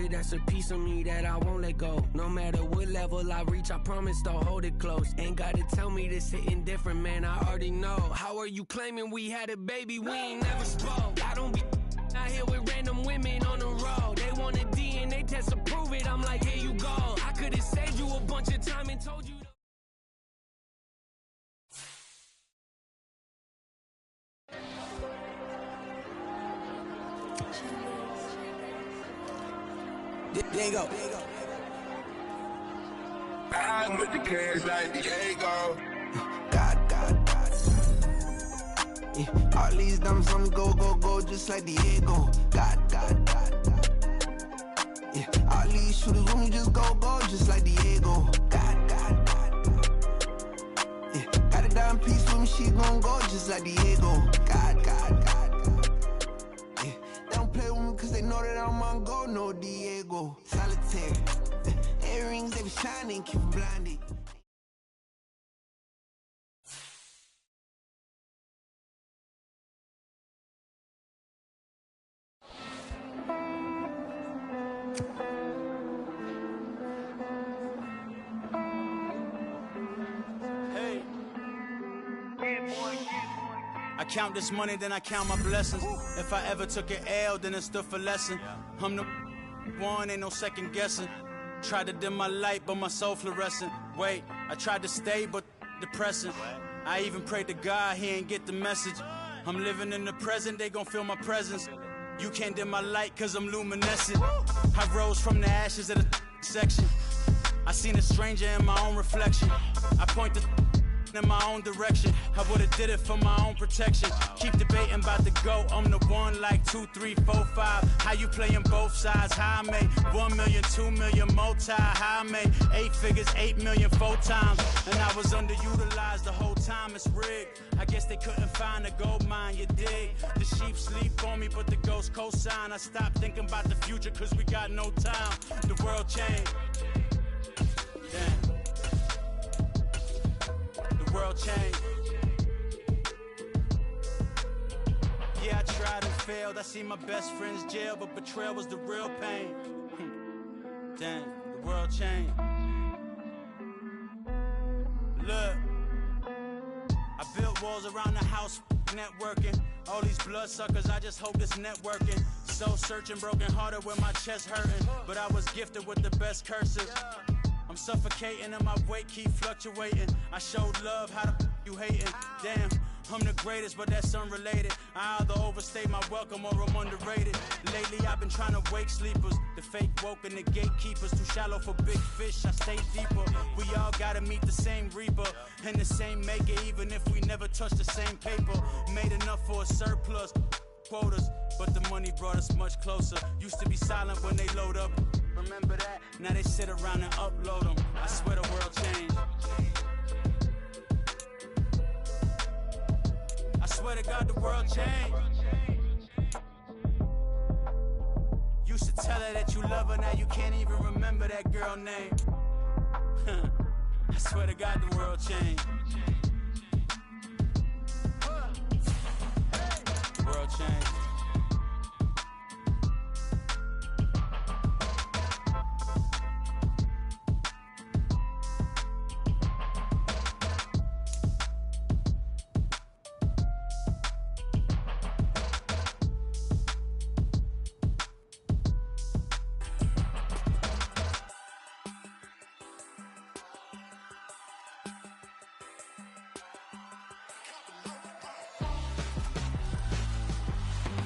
Shorty, that's a piece of me that I won't let go. No matter what level I reach, I promise to hold it close. Ain't gotta tell me this hitting different, man, I already know. How are you claiming we had a baby? We ain't never spoke. I don't be out here with random women on the road. They want a DNA test to prove it. I'm like, here you go. I could've saved you a bunch of time and told you. There you go. I'm with the cash like Diego. God. Yeah. All these dumps on go, just like Diego. God. Yeah. All these shooters on me just go, just like Diego. God. Yeah. Got a dime piece with me, she gon' go just like Diego. God. Yeah. They don't play with me cause they know that I'm on go, no Diego. Solitaire. Earrings, they be shining, keep them blinded. I count this money, then I count my blessings. If I ever took an L, then it stood for lesson. I'm the one, ain't no second guessing. Tried to dim my light, but my soul fluorescent. Wait, I tried to stay, but depressing. I even prayed to God, he ain't get the message. I'm living in the present, they gon' feel my presence. You can't dim my light, cause I'm luminescent. I rose from the ashes of the section. I seen a stranger in my own reflection. I point the in my own direction. I would've did it for my own protection. Keep debating about the GOAT. I'm the one like 2, 3, 4, 5. How you playing both sides? How I made 1 million, 2 million, multi. How I made 8 figures, 8 million 4 times. And I was underutilized the whole time. It's rigged. I guess they couldn't find a gold mine, you dig? The sheep sleep on me, but the ghost co-sign. I stopped thinking about the future cause we got no time. The world changed. Damn. World change. Yeah, I tried and failed. I see my best friends jail, but betrayal was the real pain. Damn, the world changed. Look, I built walls around the house, networking. All these bloodsuckers, I just hope this networking. Soul searching, broken hearted with my chest hurting. But I was gifted with the best curses. I'm suffocating and my weight keep fluctuating. I showed love, how the you hating? Damn, I'm the greatest, but that's unrelated. I either overstay my welcome or I'm underrated. Lately I've been trying to wake sleepers. The fake woke and the gatekeepers. Too shallow for big fish, I stay deeper. We all gotta meet the same reaper and the same maker, even if we never touch the same paper. Made enough for a surplus quotas, but the money brought us much closer. Used to be silent when they load up. Remember that? Now they sit around and upload them. I swear the world changed. I swear to God the world changed. Used to tell her that you love her, now you can't even remember that girl name. I swear to God the world changed. The world changed.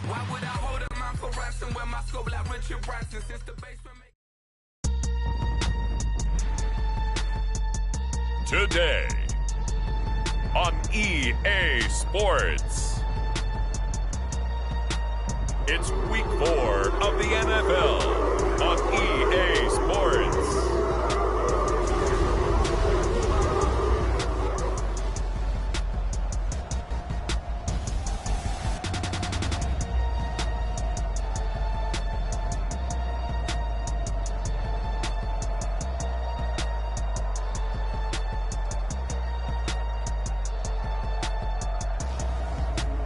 Why would I hold a mouth for ransom when my scope like Richard Branson since the basement? Today on EA Sports, it's week 4 of the NFL on EA Sports.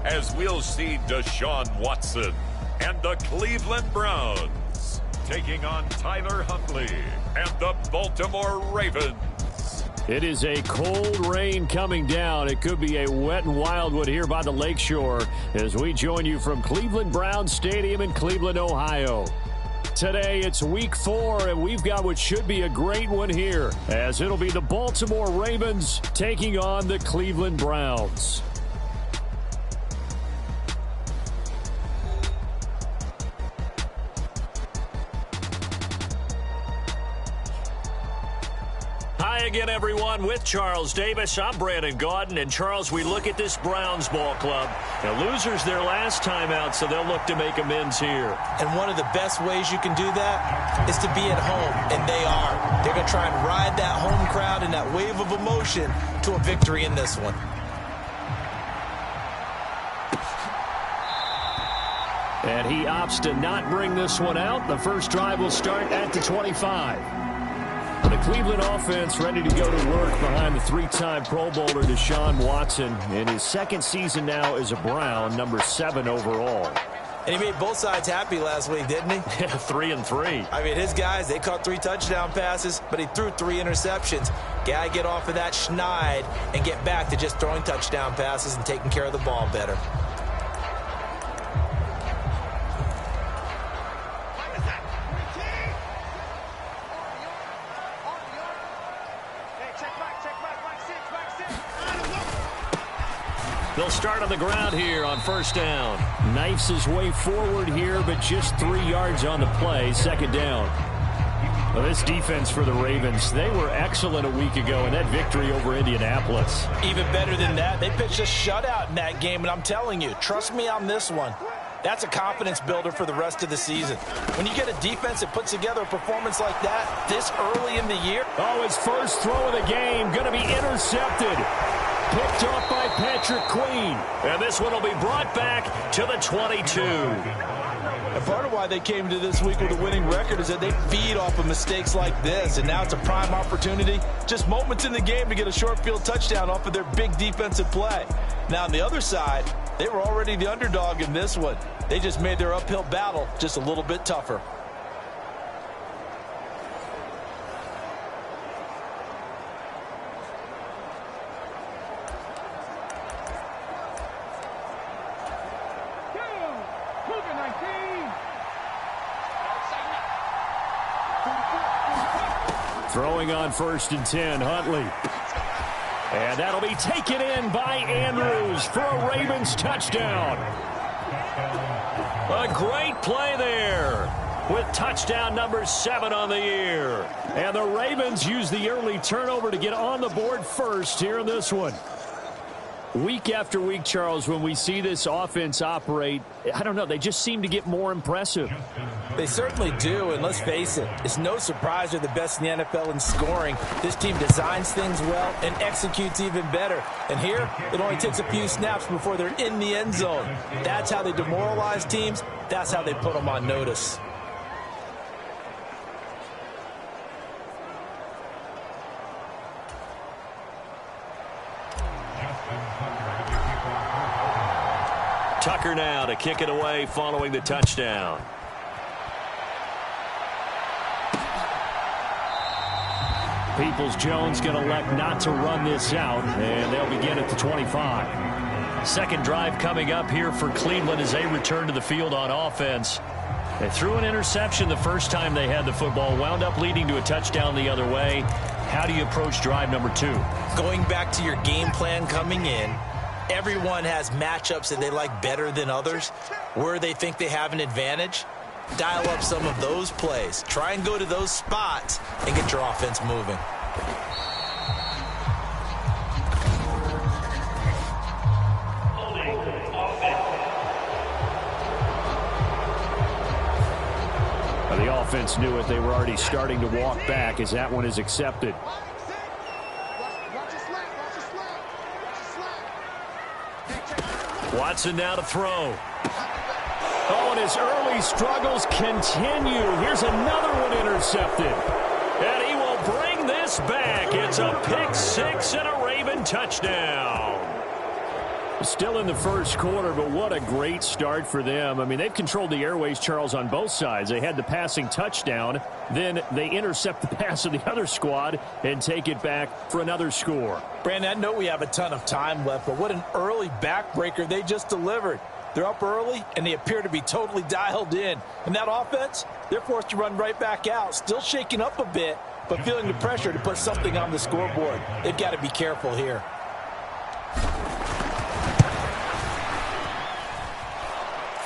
As we'll see Deshaun Watson and the Cleveland Browns taking on Tyler Huntley and the Baltimore Ravens. It is a cold rain coming down. It could be a wet and wild one here by the lakeshore as we join you from Cleveland Browns Stadium in Cleveland, Ohio. Today, it's week 4, and we've got what should be a great one here, as it'll be the Baltimore Ravens taking on the Cleveland Browns. Hi again, everyone. With Charles Davis, I'm Brandon Gaudin. And, Charles, we look at this Browns ball club. Now, losers their last time out, so they'll look to make amends here. And one of the best ways you can do that is to be at home, and they are. They're going to try and ride that home crowd and that wave of emotion to a victory in this one. And he opts to not bring this one out. The first drive will start at the 25. The Cleveland offense ready to go to work behind the 3-time Pro Bowler Deshaun Watson in his second season now as a Brown, number 7 overall. And he made both sides happy last week, didn't he? 3-3. I mean, his guys, they caught 3 touchdown passes, but he threw 3 interceptions. Got to get off of that schneid and get back to just throwing touchdown passes and taking care of the ball better. They'll start on the ground here on first down. Knifes his way forward here, but just 3 yards on the play. Second down. Well, this defense for the Ravens, they were excellent a week ago in that victory over Indianapolis. Even better than that, they pitched a shutout in that game, and I'm telling you, trust me on this one. That's a confidence builder for the rest of the season. When you get a defense that puts together a performance like that this early in the year. Oh, his first throw of the game going to be intercepted. Picked off by Patrick Queen. And this one will be brought back to the 22. And part of why they came to this week with a winning record is that they feed off of mistakes like this. And now it's a prime opportunity. Just moments in the game to get a short field touchdown off of their big defensive play. Now on the other side, they were already the underdog in this one. They just made their uphill battle just a little bit tougher. Throwing on first and 10, Huntley. And that'll be taken in by Andrews for a Ravens touchdown. A great play there with touchdown number 7 on the year. And the Ravens use the early turnover to get on the board first here in this one. Week after week, Charles, when we see this offense operate, I don't know, they just seem to get more impressive. They certainly do, and let's face it, it's no surprise they're the best in the NFL in scoring. This team designs things well and executes even better. And here, it only takes a few snaps before they're in the end zone. That's how they demoralize teams. That's how they put them on notice. Tucker now to kick it away following the touchdown. Peoples-Jones going to elect not to run this out, and they'll begin at the 25. Second drive coming up here for Cleveland as they return to the field on offense. They threw an interception the first time they had the football, wound up leading to a touchdown the other way. How do you approach drive number 2? Going back to your game plan coming in, everyone has matchups that they like better than others, where they think they have an advantage. Dial up some of those plays. Try and go to those spots and get your offense moving. The offense knew it. They were already starting to walk back as that one is accepted. Watson now to throw. Oh, and his early struggles continue. Here's another one intercepted. And he will bring this back. It's a pick 6 and a Raven touchdown. Still in the first quarter, but what a great start for them. I mean, they've controlled the airways, Charles, on both sides. They had the passing touchdown. Then they intercept the pass of the other squad and take it back for another score. Brandon, I know we have a ton of time left, but what an early backbreaker they just delivered. They're up early, and they appear to be totally dialed in. And that offense, they're forced to run right back out, still shaking up a bit, but feeling the pressure to put something on the scoreboard. They've got to be careful here.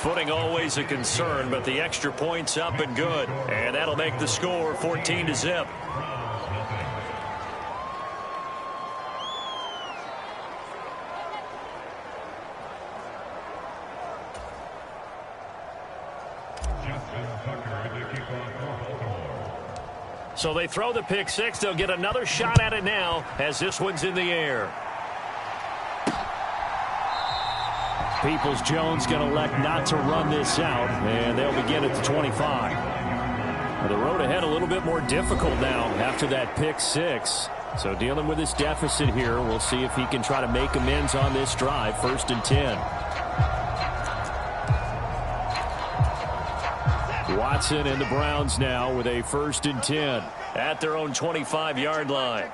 Footing always a concern, but the extra point's up and good. And that'll make the score 14-0. So they throw the pick six. They'll get another shot at it now as this one's in the air. Peoples-Jones going to elect not to run this out, and they'll begin at the 25. The road ahead a little bit more difficult now after that pick six. So dealing with this deficit here, we'll see if he can try to make amends on this drive. 1st and 10. Watson and the Browns now with a 1st and 10 at their own 25-yard line.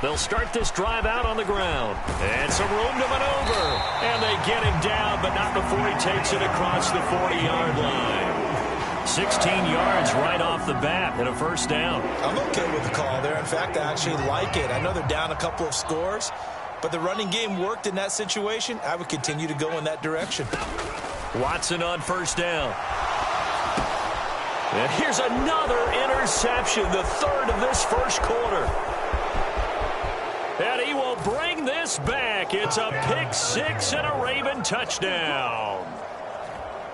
They'll start this drive out on the ground. And some room to maneuver. And they get him down, but not before he takes it across the 40-yard line. 16 yards right off the bat and a 1st down. I'm okay with the call there. In fact, I actually like it. I know they're down a couple of scores, but the running game worked in that situation. I would continue to go in that direction. Watson on 1st down. And here's another interception, the 3rd of this 1st quarter. And he will bring this back. It's a pick six and a Raven touchdown.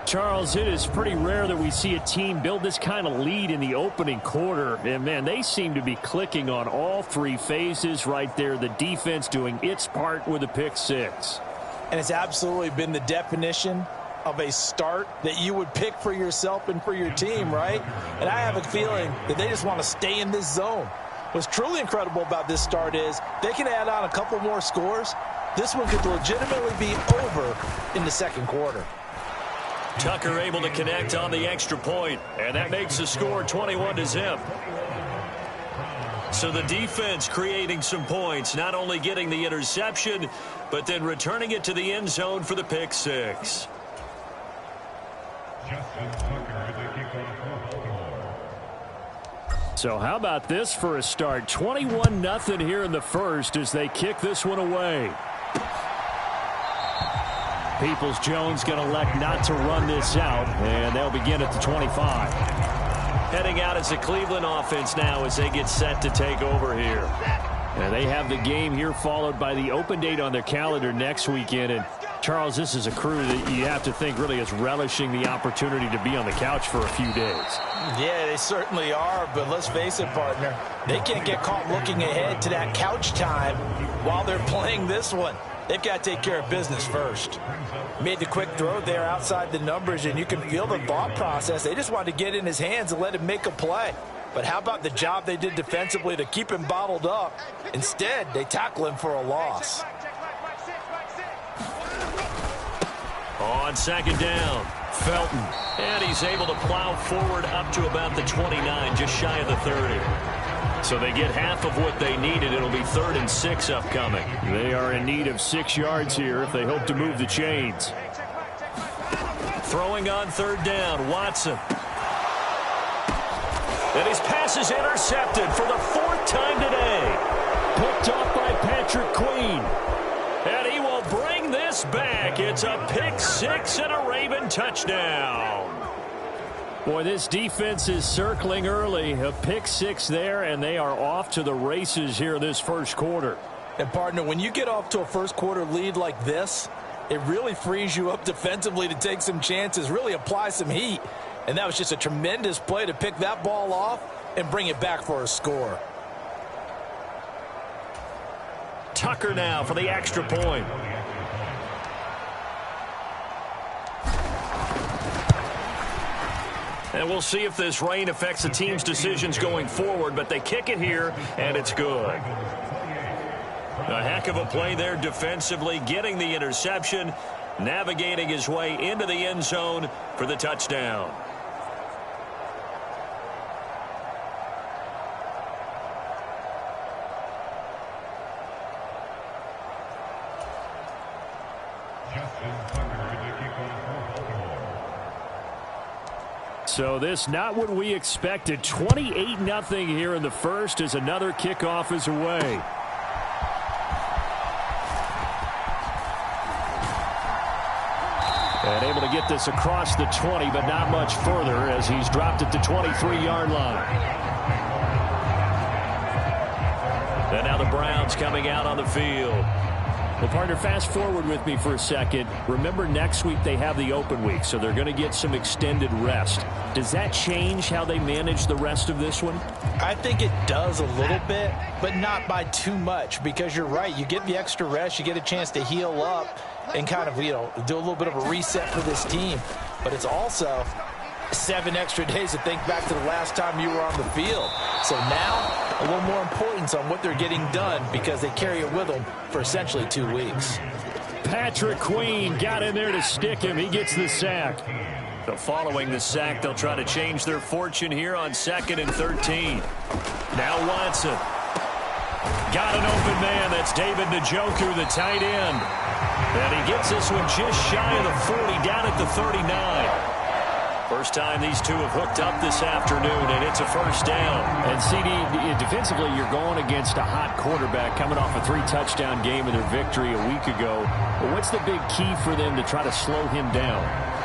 Charles, it is pretty rare that we see a team build this kind of lead in the opening quarter. And, man, they seem to be clicking on all 3 phases right there. The defense doing its part with a pick six. And it's absolutely been the definition of a start that you would pick for yourself and for your team, right? And I have a feeling that they just want to stay in this zone. What's truly incredible about this start is they can add on a couple more scores. This one could legitimately be over in the 2nd quarter. Tucker able to connect on the extra point, and that makes the score 21-0. So the defense creating some points, not only getting the interception, but then returning it to the end zone for the pick six. So how about this for a start? 21-0 here in the 1st as they kick this one away. Peoples-Jones going to elect not to run this out, and they'll begin at the 25. Heading out as the Cleveland offense now as they get set to take over here. And they have the game here followed by the open date on their calendar next weekend. And Charles, this is a crew that you have to think really is relishing the opportunity to be on the couch for a few days. Yeah, they certainly are, but let's face it, partner. They can't get caught looking ahead to that couch time while they're playing this one. They've got to take care of business first. Made the quick throw there outside the numbers, and you can feel the thought process. They just wanted to get in his hands and let him make a play. But how about the job they did defensively to keep him bottled up? Instead, they tackle him for a loss. On 2nd down, Felton. And he's able to plow forward up to about the 29, just shy of the 30. So they get half of what they needed. It'll be 3rd and 6 upcoming. They are in need of 6 yards here if they hope to move the chains. Throwing on 3rd down, Watson. And his pass is intercepted for the 4th time today. Picked off by Patrick Queen. And he will bring this back. It's a pick six and a Raven touchdown. Boy, this defense is circling early. A pick six there, and they are off to the races here this 1st quarter. And, partner, when you get off to a 1st quarter lead like this, it really frees you up defensively to take some chances, really apply some heat. And that was just a tremendous play to pick that ball off and bring it back for a score. Tucker now for the extra point. And we'll see if this rain affects the team's decisions going forward, but they kick it here, and it's good. A heck of a play there defensively, getting the interception, navigating his way into the end zone for the touchdown. So this not what we expected. 28-0 here in the first as another kickoff is away. And able to get this across the 20, but not much further as he's dropped at the 23-yard line. And now the Browns coming out on the field. Well, partner, fast forward with me for a second. Remember, next week they have the open week, so they're going to get some extended rest. Does that change how they manage the rest of this one? I think it does a little bit, but not by too much, because you're right. You get the extra rest. You get a chance to heal up and kind of, do a little bit of a reset for this team. But it's also 7 extra days to think back to the last time you were on the field. So now a little more importance on what they're getting done because they carry it with them for essentially 2 weeks. Patrick Queen got in there to stick him. He gets the sack. So following the sack, they'll try to change their fortune here on 2nd and 13. Now Watson. Got an open man. That's David Njoku, the tight end. And he gets this one just shy of the 40, down at the 39. First time these two have hooked up this afternoon, and it's a first down. And, CD, defensively, you're going against a hot quarterback coming off a 3-touchdown game in their victory a week ago. But what's the big key for them to try to slow him down?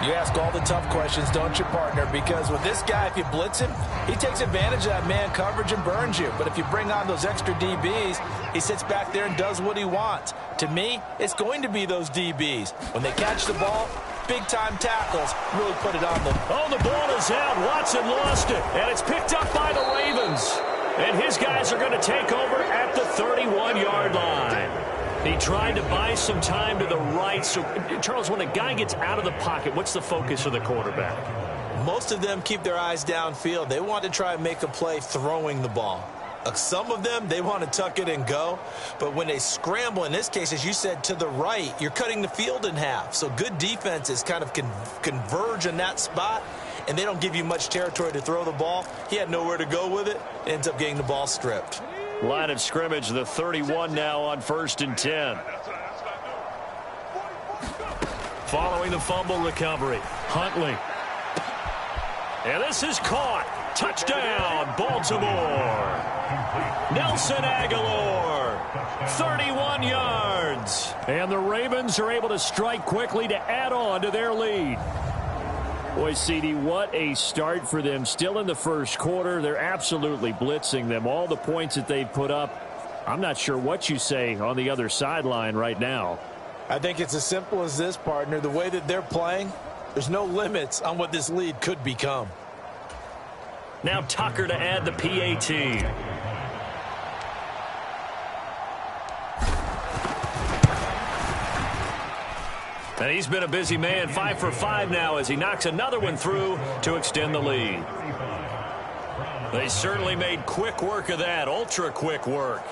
You ask all the tough questions, don't you, partner? Because with this guy, if you blitz him, he takes advantage of that man coverage and burns you. But if you bring on those extra DBs, he sits back there and does what he wants. To me, it's going to be those DBs. When they catch the ball, big-time tackles really put it on them. Oh, the ball is out. Watson lost it, and it's picked up by the Ravens. And his guys are going to take over at the 31-yard line. He tried to buy some time to the right. So, Charles, when a guy gets out of the pocket, what's the focus of the quarterback? Most of them keep their eyes downfield. They want to try and make a play throwing the ball. Some of them, they want to tuck it and go. But when they scramble, in this case, as you said, to the right, you're cutting the field in half. So good defenses kind of converge in that spot, and they don't give you much territory to throw the ball. He had nowhere to go with it. Ends up getting the ball stripped. Line of scrimmage, the 31 now on 1st and 10. Following the fumble recovery, Huntley. And this is caught. Touchdown, Baltimore. Nelson Aguilar, 31 yards. And the Ravens are able to strike quickly to add on to their lead. Boy, CD, what a start for them. Still in the first quarter. They're absolutely blitzing them. All the points that they've put up, I'm not sure what you say on the other sideline right now. I think it's as simple as this, partner. The way that they're playing, there's no limits on what this lead could become. Now Tucker to add the PAT. And he's been a busy man, 5 for 5 now as he knocks another one through to extend the lead. They certainly made quick work of that, ultra quick work.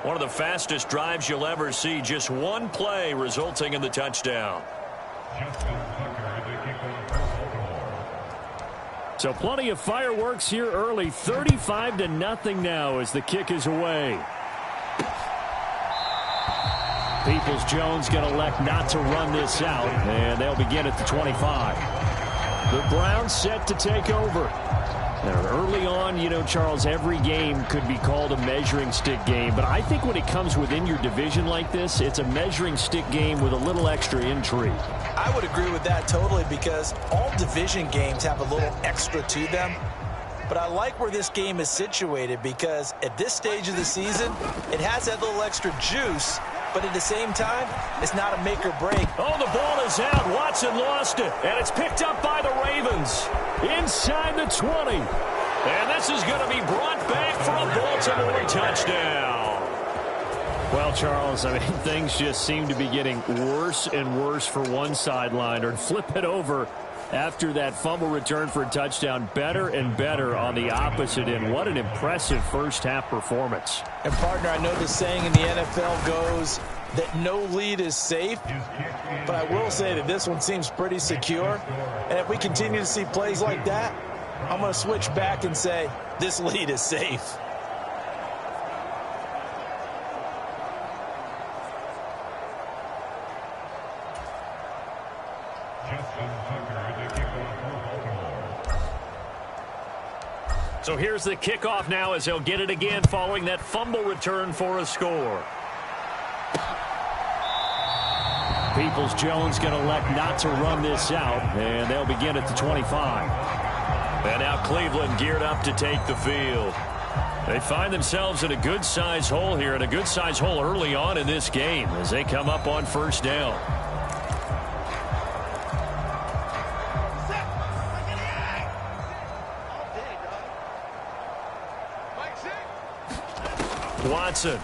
One of the fastest drives you'll ever see, just one play resulting in the touchdown. So plenty of fireworks here early, 35-0 now as the kick is away. Peoples-Jones going to elect not to run this out, and they'll begin at the 25. The Browns set to take over. Now, early on, Charles, every game could be called a measuring stick game, but I think when it comes within your division like this, it's a measuring stick game with a little extra intrigue. I would agree with that totally because all division games have a little extra to them. But I like where this game is situated because at this stage of the season, it has that little extra juice. But at the same time, it's not a make or break. Oh, the ball is out. Watson lost it. And it's picked up by the Ravens. Inside the 20. And this is going to be brought back for a Baltimore touchdown. Well, Charles, things just seem to be getting worse and worse for one sideline. Or flip it over, after that fumble return for a touchdown. Better and better on the opposite end. What an impressive first-half performance. And, partner, I know the saying in the NFL goes that no lead is safe, but I will say that this one seems pretty secure. And if we continue to see plays like that, I'm going to switch back and say this lead is safe. So here's the kickoff now as they'll get it again following that fumble return for a score. Peoples-Jones going to elect not to run this out, and they'll begin at the 25. And now Cleveland geared up to take the field. They find themselves in a good-sized hole here, and a good-sized hole early on in this game as they come up on first down. Watson.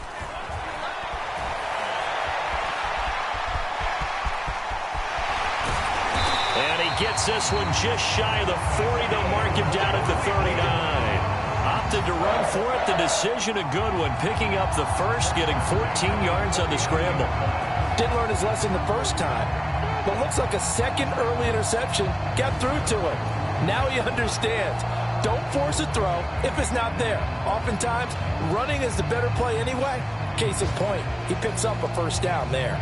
And he gets this one just shy of the 40. They'll mark him down at the 39. Opted to run for it. The decision a good one. Picking up the first, getting 14 yards on the scramble. Didn't learn his lesson the first time, but looks like a second early interception got through to him. Now he understands. Don't force a throw if it's not there. Oftentimes, running is the better play anyway. Case in point, he picks up a first down there.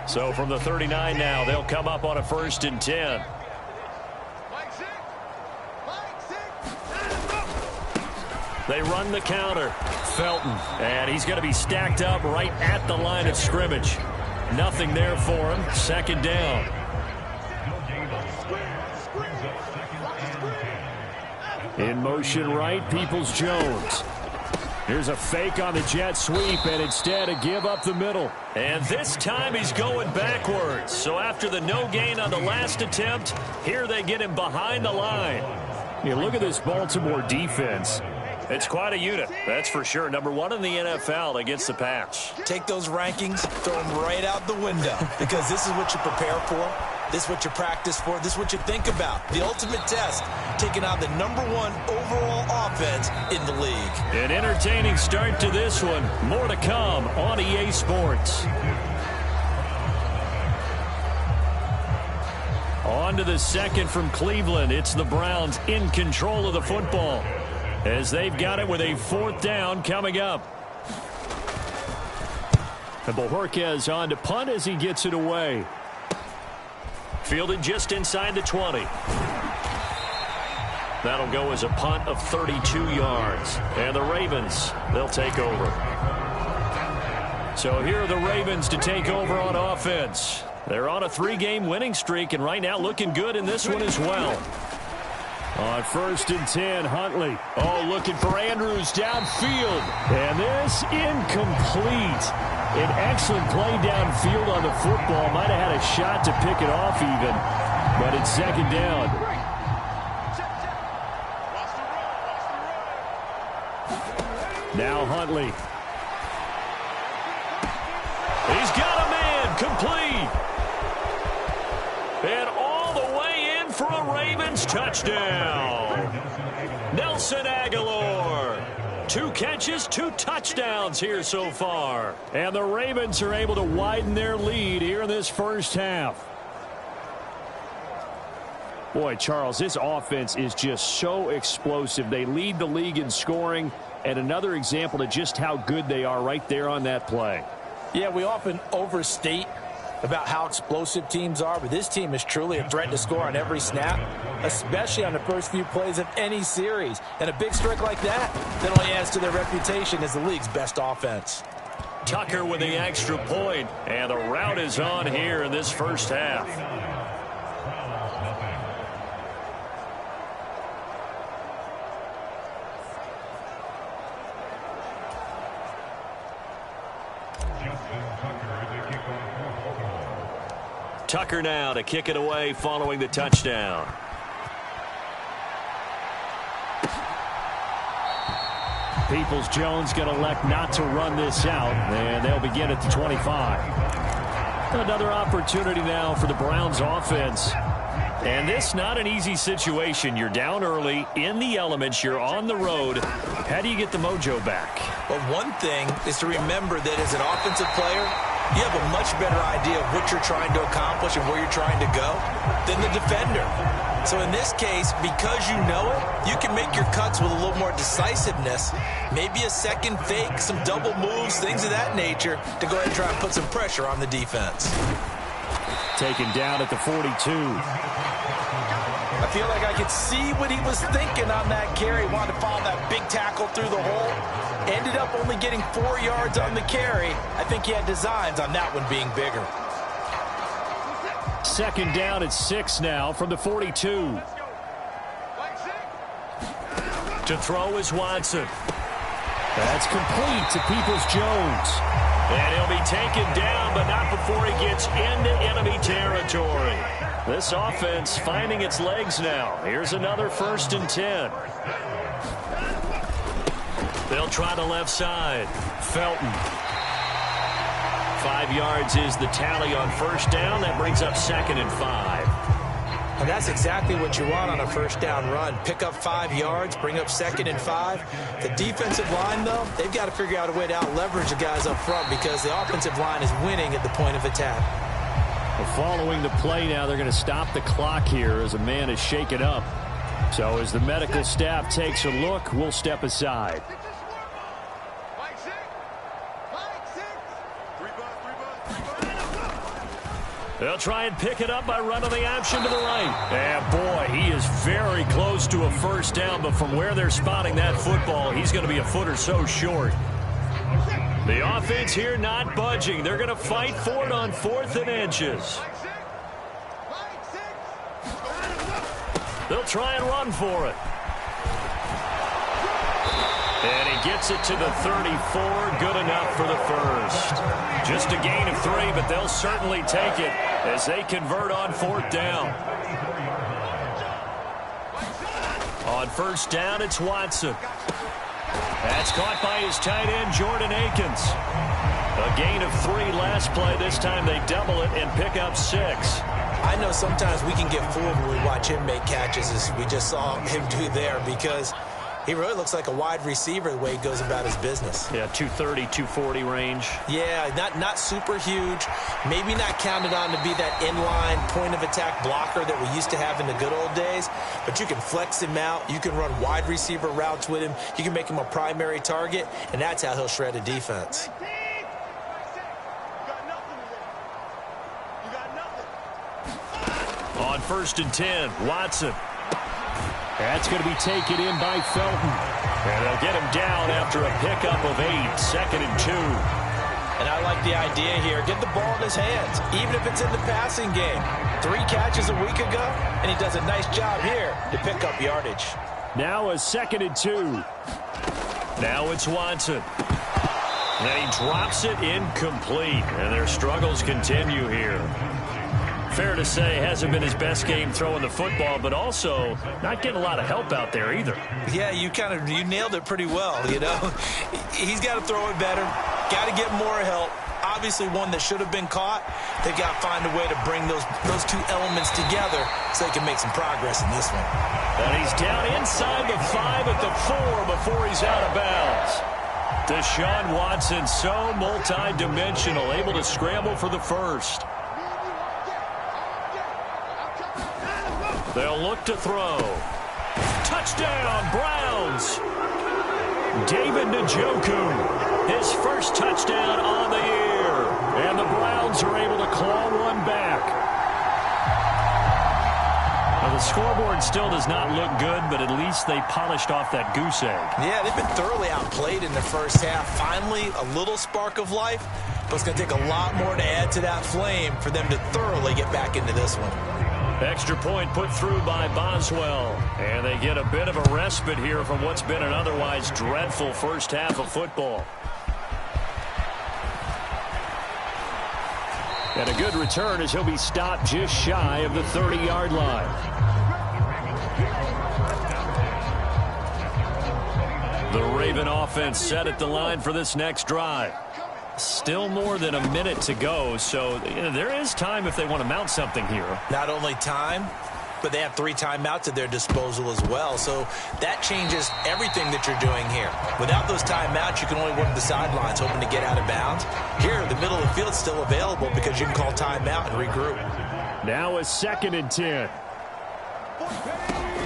So from the 39 now, they'll come up on a 1st and 10. They run the counter. Felton, and he's going to be stacked up right at the line of scrimmage. Nothing there for him. 2nd down. In motion right, Peoples-Jones. Here's a fake on the jet sweep, and instead a give up the middle. And this time he's going backwards. So after the no gain on the last attempt, here they get him behind the line. You look at this Baltimore defense. It's quite a unit, that's for sure. Number 1 in the NFL against the pass. Take those rankings, throw them right out the window, because this is what you prepare for. This is what you practice for. This is what you think about. The ultimate test, taking on the number 1 overall offense in the league. An entertaining start to this one. More to come on EA Sports. On to the second from Cleveland. It's the Browns in control of the football, as they've got it with a 4th down coming up. And Bojorquez on to punt as he gets it away. Fielded just inside the 20. That'll go as a punt of 32 yards. And the Ravens, they'll take over. So here are the Ravens to take over on offense. They're on a 3-game winning streak, and right now looking good in this one as well. On 1st and 10, Huntley. Oh, looking for Andrews downfield. And this incomplete. An excellent play downfield on the football. Might have had a shot to pick it off even. But it's 2nd down. Now Huntley. He's got a man. Complete. And all the way in for a Ravens touchdown. Nelson Aguilar. 2 catches, 2 touchdowns here so far. And the Ravens are able to widen their lead here in this first half. Boy, Charles, this offense is just so explosive. They lead the league in scoring, and another example of just how good they are right there on that play. Yeah, we often overstate about how explosive teams are, but this team is truly a threat to score on every snap, especially on the first few plays of any series. And a big streak like that only adds to their reputation as the league's best offense. Tucker with the extra point, and the route is on here in this first half. Tucker now to kick it away following the touchdown. Peoples-Jones going to elect not to run this out, and they'll begin at the 25. Another opportunity now for the Browns offense. And this not an easy situation. You're down early, in the elements, you're on the road. How do you get the mojo back? Well, one thing is to remember that as an offensive player, you have a much better idea of what you're trying to accomplish and where you're trying to go than the defender. So in this case, because you know it, you can make your cuts with a little more decisiveness, maybe a second fake, some double moves, things of that nature, to go ahead and try and put some pressure on the defense. Taken down at the 42. I feel like I could see what he was thinking on that carry. Wanted to follow that big tackle through the hole. Ended up only getting 4 yards on the carry. I think he had designs on that one being bigger. Second down at 6 now from the 42. To throw is Watson. That's complete to Peoples-Jones. And he'll be taken down, but not before he gets into enemy territory. This offense finding its legs now. Here's another 1st and 10. They'll try the left side. Felton. 5 yards is the tally on 1st down. That brings up 2nd and 5. And that's exactly what you want on a 1st down run. Pick up 5 yards, bring up 2nd and 5. The defensive line, though, they've got to figure out a way to out-leverage the guys up front because the offensive line is winning at the point of attack. Well, following the play now, they're going to stop the clock here as a man is shaken up. So as the medical staff takes a look, we'll step aside. They'll try and pick it up by running the option to the right. And boy, he is very close to a 1st down, but from where they're spotting that football, he's going to be a foot or so short. The offense here not budging. They're going to fight for it on 4th and inches. They'll try and run for it. And he gets it to the 34. Good enough for the 1st. Just a gain of 3, but they'll certainly take it as they convert on 4th down. On 1st down, it's Watson. That's caught by his tight end, Jordan Akins. A gain of 3 last play. This time they double it and pick up 6. I know sometimes we can get fooled when we watch him make catches, as we just saw him do there, because he really looks like a wide receiver the way he goes about his business. Yeah, 230, 240 range. Yeah, not super huge. Maybe not counted on to be that inline point-of-attack blocker that we used to have in the good old days. But you can flex him out. You can run wide receiver routes with him. You can make him a primary target, and that's how he'll shred a defense. On 1st and 10, Watson. That's going to be taken in by Felton. And they'll get him down after a pickup of 8, 2nd and 2. And I like the idea here. Get the ball in his hands, even if it's in the passing game. 3 catches a week ago, and he does a nice job here to pick up yardage. Now a 2nd and 2. Now it's Watson. And he drops it incomplete. And their struggles continue here. Fair to say, hasn't been his best game throwing the football, but also not getting a lot of help out there either. Yeah, you nailed it pretty well, you know. He's got to throw it better, got to get more help. Obviously one that should have been caught. They've got to find a way to bring those 2 elements together so they can make some progress in this one. And he's down inside the 5 at the 4 before he's out of bounds. Deshaun Watson, so multi-dimensional, able to scramble for the 1st. They'll look to throw. Touchdown, Browns. David Njoku, his 1st touchdown on the year. And the Browns are able to claw one back. Now, the scoreboard still does not look good, but at least they polished off that goose egg. Yeah, they've been thoroughly outplayed in the 1st half. Finally, a little spark of life, but it's going to take a lot more to add to that flame for them to thoroughly get back into this one. Extra point put through by Boswell. And they get a bit of a respite here from what's been an otherwise dreadful 1st half of football. And a good return as he'll be stopped just shy of the 30-yard line. The Raven offense set at the line for this next drive. Still more than a minute to go, so there is time if they want to mount something here. Not only time, but they have 3 timeouts at their disposal as well. So that changes everything that you're doing here. Without those timeouts, you can only work the sidelines, hoping to get out of bounds. Here, the middle of the field's still available because you can call timeout and regroup. Now a 2nd and 10.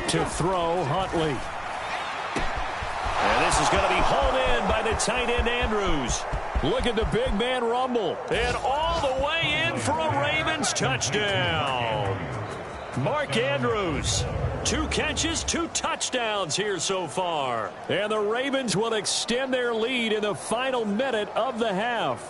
To throw, Huntley. And this is going to be hauled in by the tight end, Andrews. Look at the big man rumble. And all the way in for a Ravens touchdown. Mark Andrews, 2 catches, 2 touchdowns here so far. And the Ravens will extend their lead in the final minute of the half.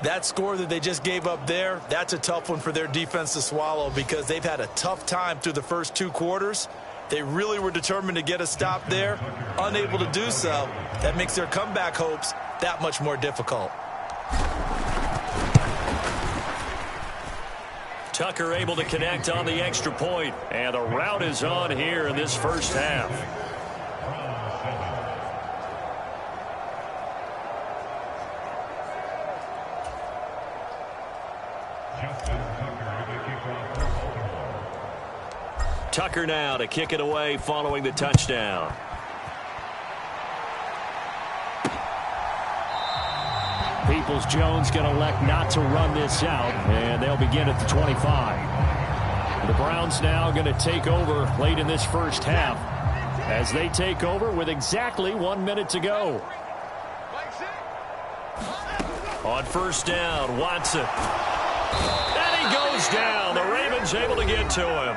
That score that they just gave up there, that's a tough one for their defense to swallow because they've had a tough time through the first 2 quarters. They really were determined to get a stop there, unable to do so. That makes their comeback hopes that much more difficult. Tucker able to connect on the extra point, and the route is on here in this first half. Tucker now to kick it away following the touchdown. Peoples-Jones going to elect not to run this out, and they'll begin at the 25. The Browns now going to take over late in this first half as they take over with exactly 1 minute to go. On first down, Watson. And he goes down. The Ravens able to get to him.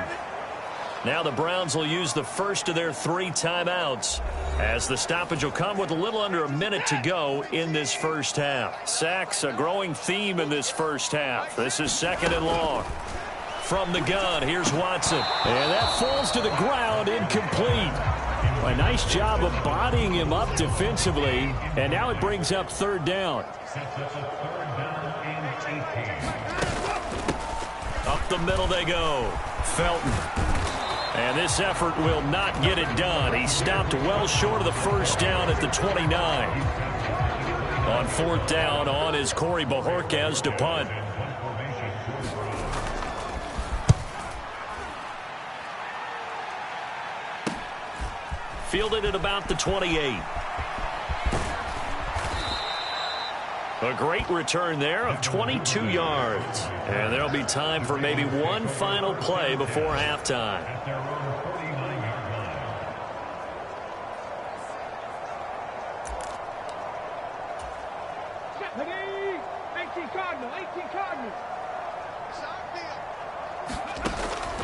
Now the Browns will use the first of their 3 timeouts as the stoppage will come with a little under a minute to go in this first half. Sacks, a growing theme in this first half. This is 2nd and long. From the gun, here's Watson. And that falls to the ground, incomplete. A nice job of bodying him up defensively. And now it brings up 3rd down. Up the middle they go. Felton. And this effort will not get it done. He stopped well short of the first down at the 29. On 4th down on is Corey Bojorquez to punt. Fielded at about the 28. A great return there of 22 yards. And there'll be time for maybe one final play before halftime.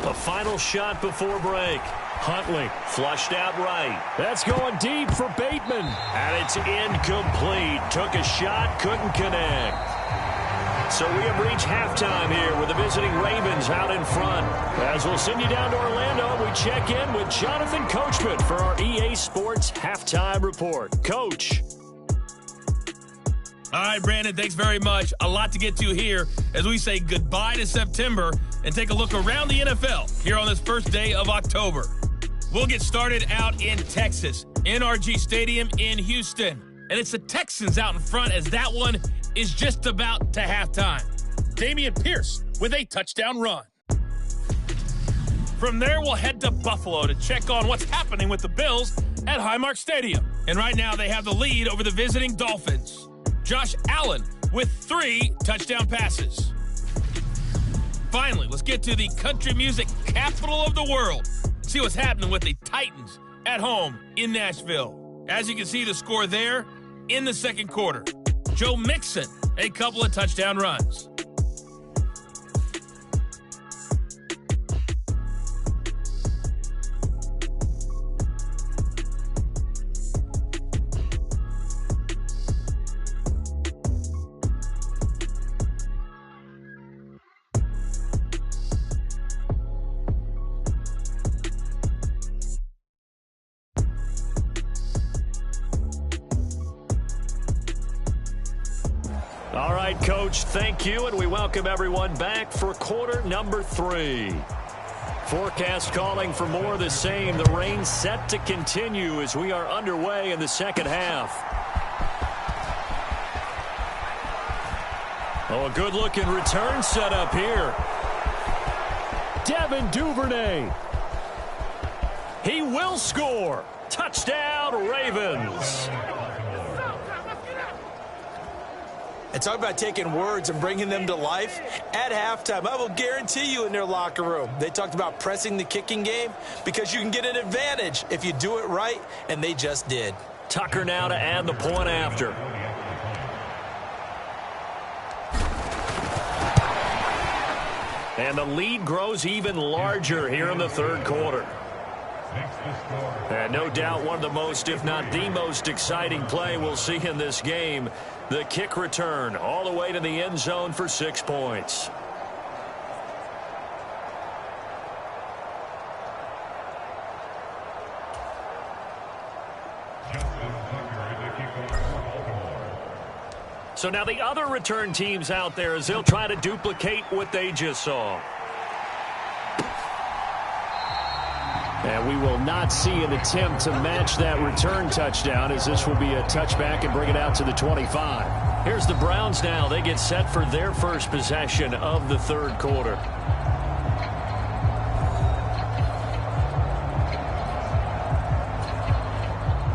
A final shot before break. Huntley flushed out right. That's going deep for Bateman. And it's incomplete. Took a shot, couldn't connect. So we have reached halftime here with the visiting Ravens out in front. As we'll send you down to Orlando, we check in with Jonathan Coachman for our EA Sports Halftime Report. Coach. All right, Brandon, thanks very much. A lot to get to here as we say goodbye to September and take a look around the NFL here on this first day of October. We'll get started out in Texas, NRG Stadium in Houston. And it's the Texans out in front as that one is just about to halftime. Dameon Pierce with a touchdown run. From there, we'll head to Buffalo to check on what's happening with the Bills at Highmark Stadium. And right now, they have the lead over the visiting Dolphins. Josh Allen with 3 touchdown passes. Finally, let's get to the country music capital of the world. See what's happening with the Titans at home in Nashville. As you can see the score there in the second quarter. Joe Mixon, a couple of touchdown runs. All right, Coach, thank you, and we welcome everyone back for quarter number 3. Forecast calling for more of the same. The rain set to continue as we are underway in the second half. Oh, a good-looking return set up here. Devin Duvernay. He will score. Touchdown, Ravens. And talk about taking words and bringing them to life. At halftime, I will guarantee you in their locker room, they talked about pressing the kicking game because you can get an advantage if you do it right, and they just did. Tucker now to add the point after. And the lead grows even larger here in the third quarter. And no doubt one of the most, if not the most exciting play we'll see in this game. The kick return all the way to the end zone for 6 points. So now the other return teams out there as they'll try to duplicate what they just saw. And we will not see an attempt to match that return touchdown as this will be a touchback and bring it out to the 25. Here's the Browns now. They get set for their first possession of the third quarter.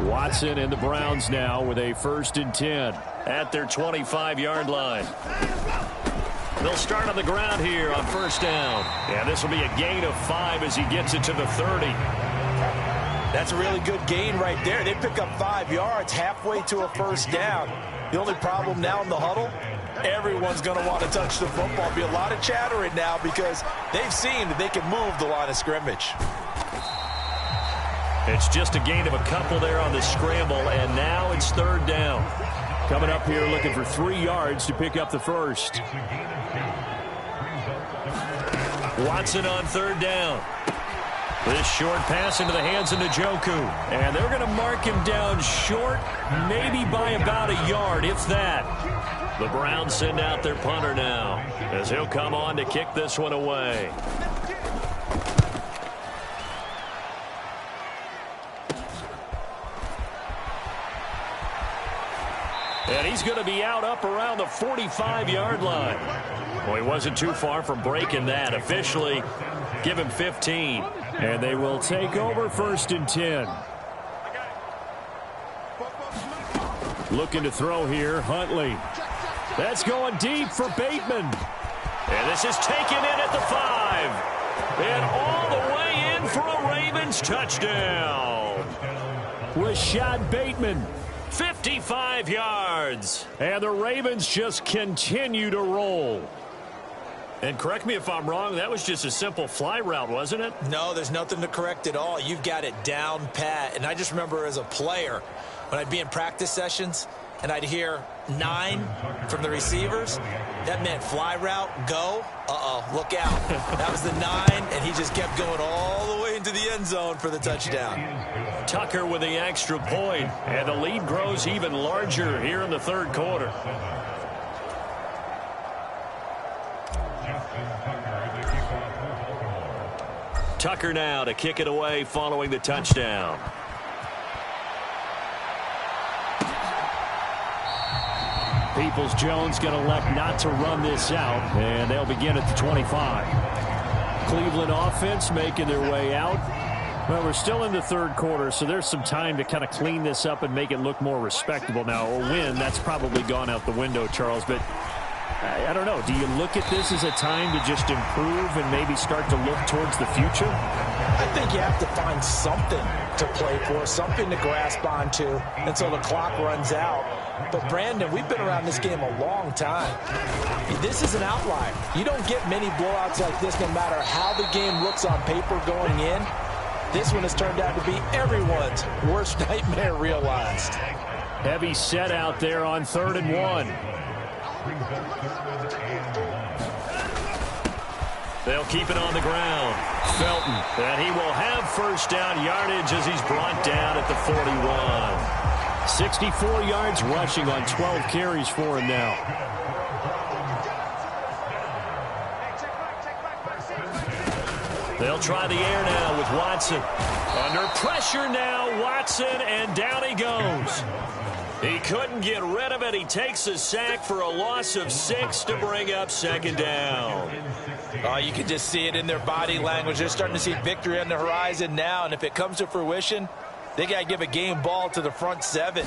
Watson and the Browns now with a 1st and 10 at their 25-yard line. They'll start on the ground here on 1st down. Yeah, this will be a gain of 5 as he gets it to the 30. That's a really good gain right there. They pick up 5 yards halfway to a 1st down. The only problem now in the huddle, everyone's going to want to touch the football. Be a lot of chattering now because they've seen that they can move the line of scrimmage. It's just a gain of a couple there on the scramble, and now it's 3rd down. Coming up here looking for 3 yards to pick up the first. Watson on 3rd down. This short pass into the hands of Njoku. And they're going to mark him down short, maybe by about a yard, if that. The Browns send out their punter now as he'll come on to kick this one away. And he's going to be out up around the 45-yard line. Well, he wasn't too far from breaking that. Officially, give him 15. And they will take over 1st and 10. Looking to throw here, Huntley. That's going deep for Bateman. And this is taken in at the 5. And all the way in for a Ravens touchdown. Rashad Bateman. 55 yards. And the Ravens just continue to roll. And correct me if I'm wrong, that was just a simple fly route, wasn't it? No, there's nothing to correct at all. You've got it down pat. And I just remember as a player, when I'd be in practice sessions and I'd hear 9 from the receivers, that meant fly route, go. Uh-oh, look out. That was the 9, and he just kept going all the way into the end zone for the touchdown. Tucker with the extra point, and the lead grows even larger here in the third quarter. Tucker now to kick it away following the touchdown. Peoples-Jones going to elect not to run this out, and they'll begin at the 25. Cleveland offense making their way out. Well, we're still in the third quarter, so there's some time to kind of clean this up and make it look more respectable. Now, a win, that's probably gone out the window, Charles, but I don't know. Do you look at this as a time to just improve and maybe start to look towards the future? I think you have to find something to play for, something to grasp onto until the clock runs out. But, Brandon, we've been around this game a long time. This is an outlier. You don't get many blowouts like this no matter how the game looks on paper going in. This one has turned out to be everyone's worst nightmare realized. Heavy set out there on 3rd and 1. They'll keep it on the ground. Felton, and he will have first down yardage as he's brought down at the 41. 64 yards rushing on 12 carries for him now. They'll try the air now with Watson. Under pressure now, Watson, and down he goes. He couldn't get rid of it. He takes a sack for a loss of 6 to bring up second down. Oh, you can just see it in their body language. They're starting to see victory on the horizon now, and if it comes to fruition, they got to give a game ball to the front 7.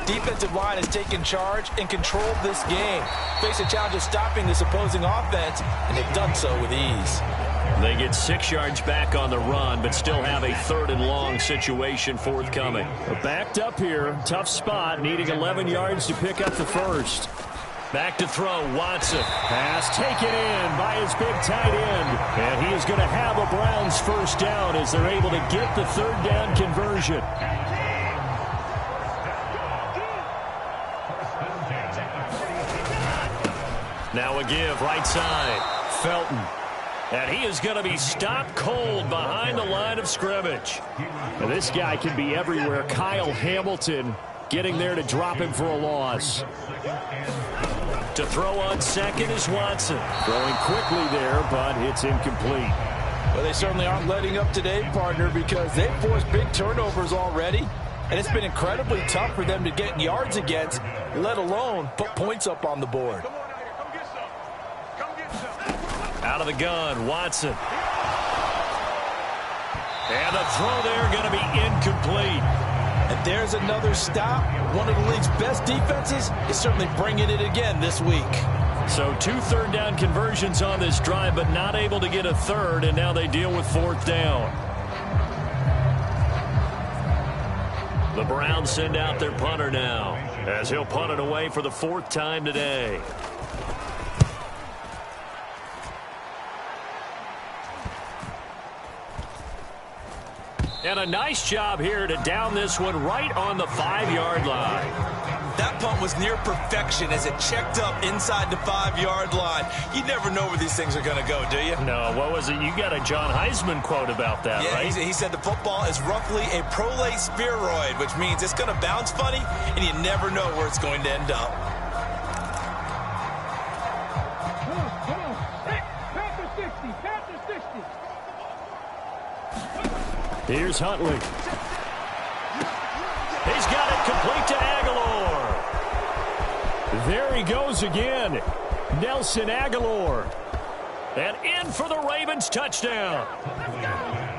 Defensive line has taken charge and controlled this game. Face a challenge of stopping this opposing offense, and they've done so with ease. They get 6 yards back on the run, but still have a 3rd and long situation forthcoming. Backed up here, tough spot, needing 11 yards to pick up the first. Back to throw, Watson. Pass taken in by his big tight end. And he is going to have a Browns first down as they're able to get the 3rd down conversion. Now a give, right side, Felton. And he is going to be stopped cold behind the line of scrimmage. And this guy can be everywhere. Kyle Hamilton getting there to drop him for a loss. To throw on second is Watson. Throwing quickly there, but it's incomplete. Well, they certainly aren't letting up today, partner, because they've forced big turnovers already. And it's been incredibly tough for them to get yards against, let alone put points up on the board. Out of the gun, Watson. And the throw there going to be incomplete. And there's another stop. One of the league's best defenses is certainly bringing it again this week. So 2 3rd down conversions on this drive, but not able to get a 3rd, and now they deal with 4th down. The Browns send out their punter now, as he'll punt it away for the 4th time today. And a nice job here to down this one right on the 5-yard line. That punt was near perfection as it checked up inside the 5-yard line. You never know where these things are going to go, do you? No, what was it? You got a John Heisman quote about that, yeah, right? He said the football is roughly a prolate spheroid, which means it's going to bounce funny, and you never know where it's going to end up. Here's Huntley. He's got it complete to Aguilar. There he goes again. Nelson Aguilar. And in for the Ravens touchdown.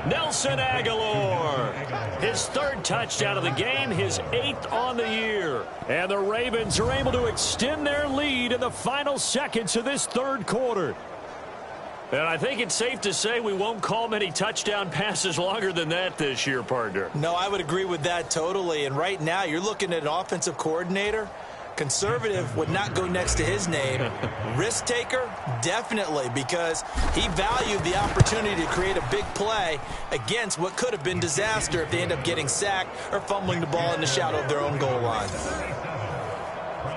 Nelson Aguilar. His 3rd touchdown of the game, his 8th on the year. And the Ravens are able to extend their lead in the final seconds of this 3rd quarter. And I think it's safe to say we won't call many touchdown passes longer than that this year, partner. No, I would agree with that totally. And right now, you're looking at an offensive coordinator. Conservative would not go next to his name. Risk taker, definitely, because he valued the opportunity to create a big play against what could have been disaster if they end up getting sacked or fumbling the ball in the shadow of their own goal line.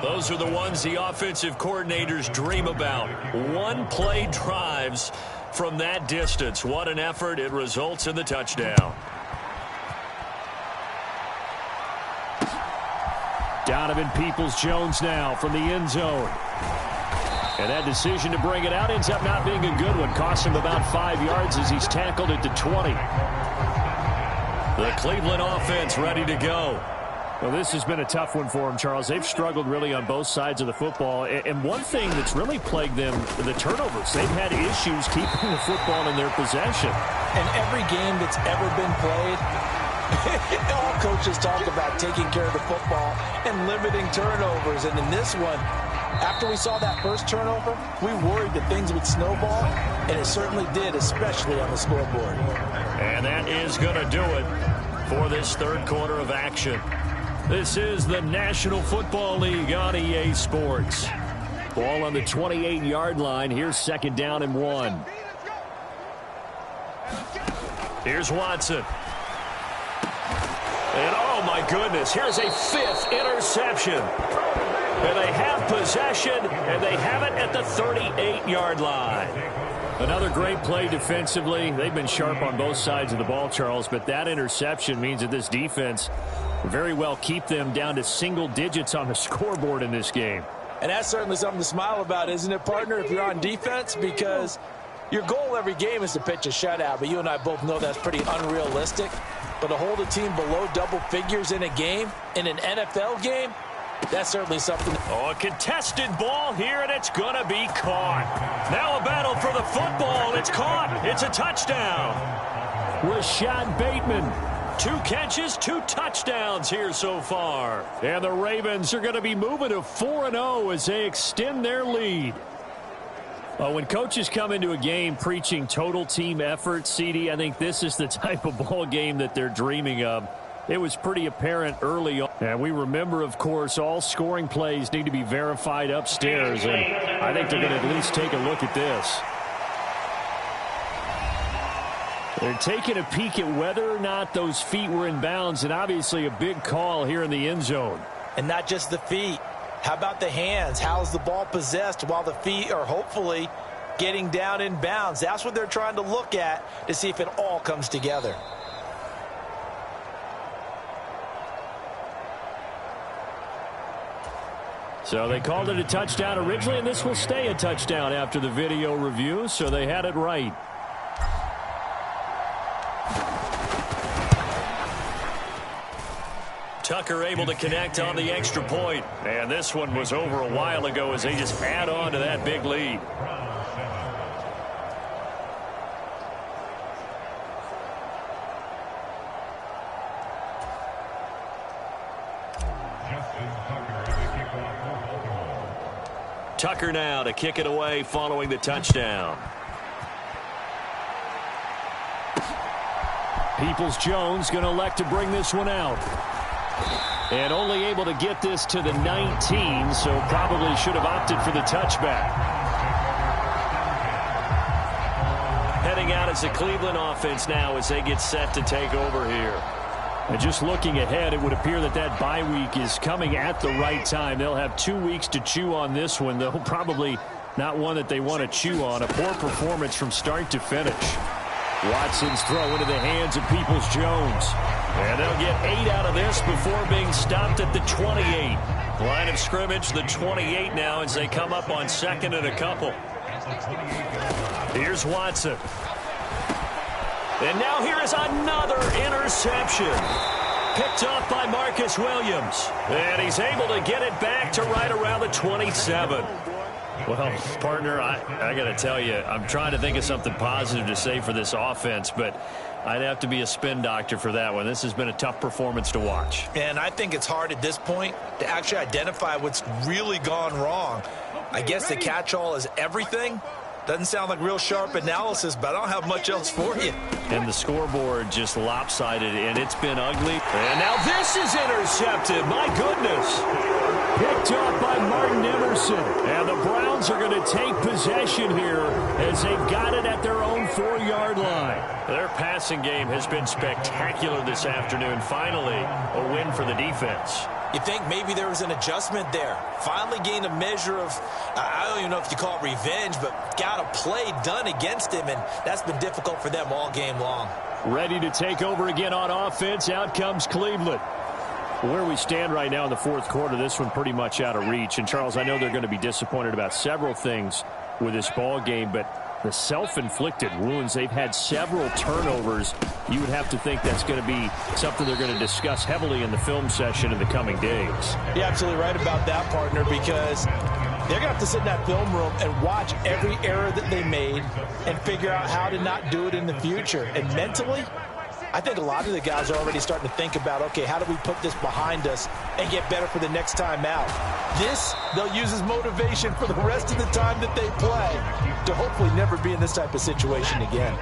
Those are the ones the offensive coordinators dream about. One-play drives from that distance. What an effort. It results in the touchdown. Donovan Peoples-Jones now from the end zone. And that decision to bring it out ends up not being a good one. Cost him about 5 yards as he's tackled at the 20. The Cleveland offense ready to go. Well, this has been a tough one for them, Charles. They've struggled really on both sides of the football. And one thing that's really plagued them, the turnovers. They've had issues keeping the football in their possession. And every game that's ever been played, all coaches talk about taking care of the football and limiting turnovers. And in this one, after we saw that first turnover, we worried that things would snowball, and it certainly did, especially on the scoreboard. And that is going to do it for this 3rd quarter of action. This is the National Football League on EA Sports. Ball on the 28-yard line. Here's 2nd down and 1. Here's Watson. And oh my goodness, here's a 5th interception. And they have possession, and they have it at the 38-yard line. Another great play defensively. They've been sharp on both sides of the ball, Charles, but that interception means that this defense very well keep them down to single digits on the scoreboard in this game. And that's certainly something to smile about, isn't it, partner, if you're on defense? Because your goal every game is to pitch a shutout, but you and I both know that's pretty unrealistic. But to hold a team below double figures in a game, in an NFL game, That's certainly something. Oh, a contested ball here, and it's going to be caught. Now a battle for the football. It's caught. It's a touchdown. Rashad Bateman. 2 catches, 2 touchdowns here so far. And the Ravens are going to be moving to 4-0 as they extend their lead. When coaches come into a game preaching total team effort, CD, I think this is the type of ball game that they're dreaming of. It was pretty apparent early on. And we remember, of course, all scoring plays need to be verified upstairs. And I think they're going to at least take a look at this. They're taking a peek at whether or not those feet were in bounds, and obviously a big call here in the end zone. And not just the feet. How about the hands? How's the ball possessed while the feet are hopefully getting down in bounds? That's what they're trying to look at to see if it all comes together. So they called it a touchdown originally, and this will stay a touchdown after the video review, so they had it right. Tucker able to connect on the extra point. And this one was over a while ago as they just add on to that big lead. Tucker now to kick it away following the touchdown. Peoples-Jones going to elect to bring this one out. And only able to get this to the 19, so probably should have opted for the touchback. Heading out as the Cleveland offense now as they get set to take over here. And just looking ahead, it would appear that that bye week is coming at the right time. They'll have 2 weeks to chew on this one, though probably not one that they want to chew on. A poor performance from start to finish. Watson's throw into the hands of Peoples-Jones. And they'll get 8 out of this before being stopped at the 28. Line of scrimmage, the 28 now as they come up on 2nd and a couple. Here's Watson. And now here is another interception. Picked off by Marcus Williams. And he's able to get it back to right around the 27. Well, partner, I got to tell you, I'm trying to think of something positive to say for this offense, but I'd have to be a spin doctor for that one. This has been a tough performance to watch. And I think it's hard at this point to actually identify what's really gone wrong. I guess the catch-all is everything. Doesn't sound like real sharp analysis, but I don't have much else for you. And the scoreboard just lopsided, and it's been ugly. And now this is intercepted. My goodness. Picked up by Martin Emerson. And the Browns are going to take possession here as they've got it at their own 4-yard line. Their passing game has been spectacular this afternoon. Finally, a win for the defense. You think maybe there was an adjustment there. Finally gained a measure of, I don't even know if you call it revenge, but got a play done against him, and that's been difficult for them all game long. Ready to take over again on offense. Out comes Cleveland. Where we stand right now in the 4th quarter, this one pretty much out of reach. And, Charles, I know they're going to be disappointed about several things with this ball game, but the self-inflicted wounds, they've had several turnovers. You would have to think that's going to be something they're going to discuss heavily in the film session in the coming days. You're absolutely right about that, partner, because they're going to have to sit in that film room and watch every error that they made and figure out how to not do it in the future. And mentally, I think a lot of the guys are already starting to think about, okay, how do we put this behind us and get better for the next time out? This, they'll use as motivation for the rest of the time that they play to hopefully never be in this type of situation again.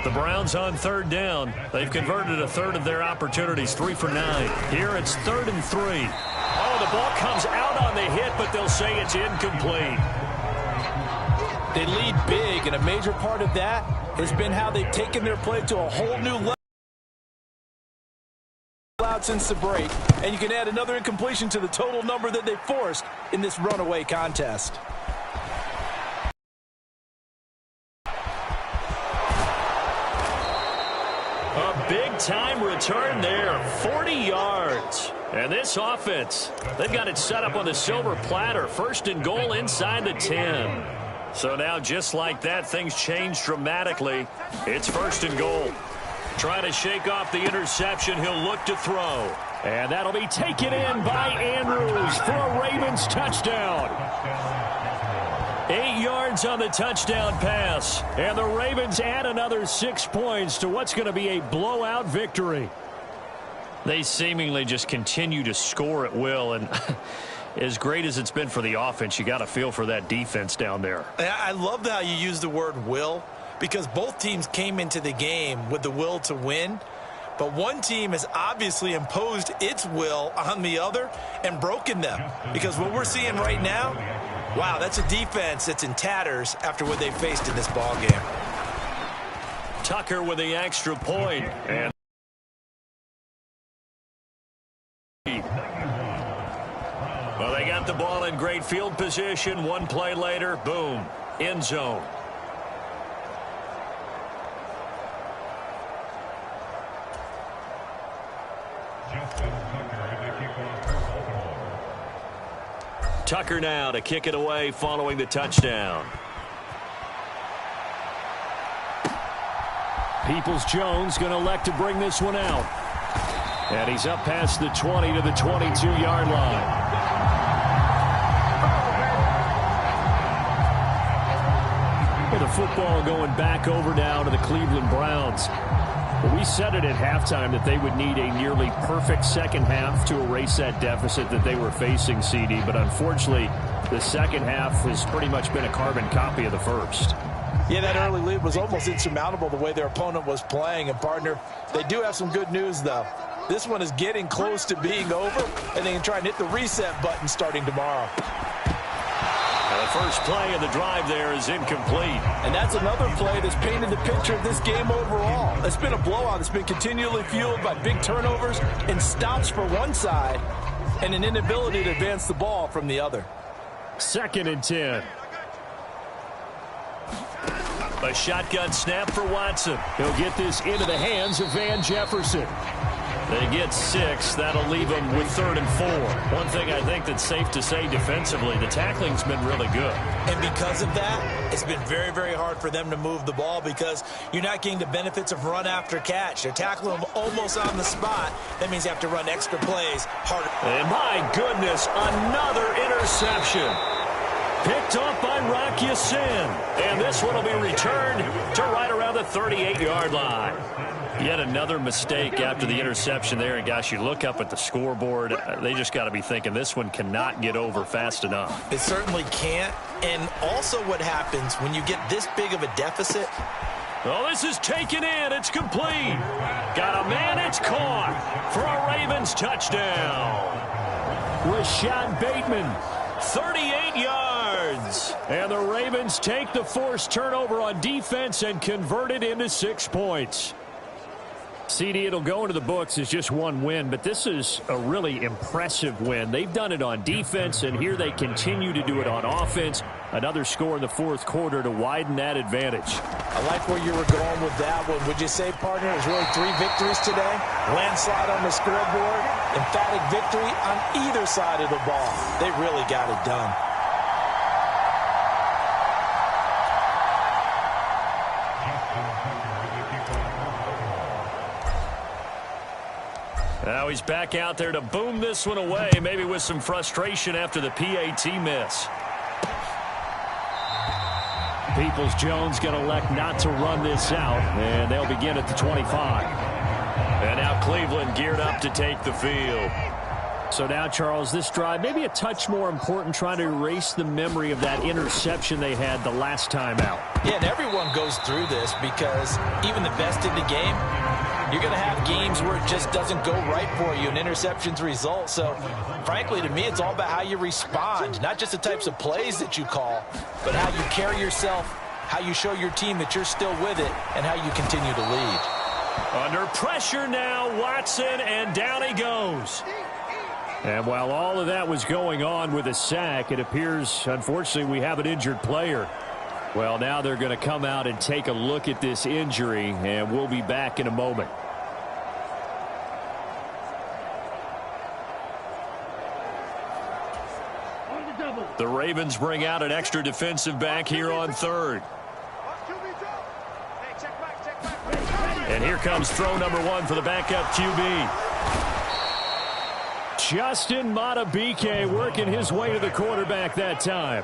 The Browns on 3rd down. They've converted a third of their opportunities, 3 for 9. Here it's 3rd and 3. Oh, the ball comes out on the hit, but they'll say it's incomplete. They lead big, and a major part of that has been how they've taken their play to a whole new level since the break, and you can add another incompletion to the total number that they forced in this runaway contest. A big-time return there, 40 yards. And this offense, they've got it set up on the silver platter. 1st and goal inside the 10. So now, just like that, things change dramatically. It's 1st and goal. Trying to shake off the interception. He'll look to throw. And that'll be taken in by Andrews for a Ravens touchdown. 8 yards on the touchdown pass. And the Ravens add another 6 points to what's going to be a blowout victory. They seemingly just continue to score at will. And as great as it's been for the offense, you got to feel for that defense down there. I love how you use the word will, because both teams came into the game with the will to win. But one team has obviously imposed its will on the other and broken them. Because what we're seeing right now, wow, that's a defense that's in tatters after what they faced in this ball game. Tucker with the extra point. And well, they got the ball in great field position. One play later, boom, end zone. Tucker now to kick it away following the touchdown. Peoples-Jones going to elect to bring this one out. And he's up past the 20 to the 22-yard line. Well, the football going back over now to the Cleveland Browns. Well, we said it at halftime that they would need a nearly perfect second half to erase that deficit that they were facing, CD. But unfortunately, the second half has pretty much been a carbon copy of the first. Yeah, that early lead was almost insurmountable the way their opponent was playing. And, partner, they do have some good news, though. This one is getting close to being over, and they can try and hit the reset button starting tomorrow. And the first play of the drive there is incomplete. And that's another play that's painted the picture of this game overall. It's been a blowout. It's been continually fueled by big turnovers and stops for one side and an inability to advance the ball from the other. 2nd and 10. A shotgun snap for Watson. He'll get this into the hands of Van Jefferson. They get 6. That'll leave them with 3rd and 4. One thing I think that's safe to say defensively, the tackling's been really good. And because of that, it's been very, very hard for them to move the ball because you're not getting the benefits of run after catch. They're tackling them almost on the spot. That means you have to run extra plays harder. And my goodness, another interception. Picked off by Rock Ya-Sin. And this one will be returned to right around the 38-yard line. Yet another mistake after the interception there. And, gosh, you look up at the scoreboard, they just got to be thinking this one cannot get over fast enough. It certainly can't. And also what happens when you get this big of a deficit. Oh, this is taken in. It's complete. Got a man. It's caught for a Ravens touchdown. Rashad Bateman, 38 yards. And the Ravens take the forced turnover on defense and convert it into 6 points. CD, it'll go into the books as just one win, but this is a really impressive win. They've done it on defense, and here they continue to do it on offense. Another score in the 4th quarter to widen that advantage. I like where you were going with that one. Would you say, partner, it was really 3 victories today? Landslide on the scoreboard, emphatic victory on either side of the ball. They really got it done. Now he's back out there to boom this one away, maybe with some frustration after the PAT miss. Peoples-Jones going to elect not to run this out, and they'll begin at the 25. And now Cleveland geared up to take the field. So now, Charles, this drive maybe a touch more important, trying to erase the memory of that interception they had the last time out. Yeah, and everyone goes through this because even the best in the game, you're going to have games where it just doesn't go right for you, and interceptions result. So, frankly, to me, it's all about how you respond, not just the types of plays that you call, but how you carry yourself, how you show your team that you're still with it, and how you continue to lead. Under pressure now, Watson, and down he goes. And while all of that was going on with a sack, it appears, unfortunately, we have an injured player. Well, now they're going to come out and take a look at this injury, and we'll be back in a moment. The Ravens bring out an extra defensive back here on 3rd. And here comes throw number 1 for the backup QB. Justin Madubuike working his way to the quarterback that time.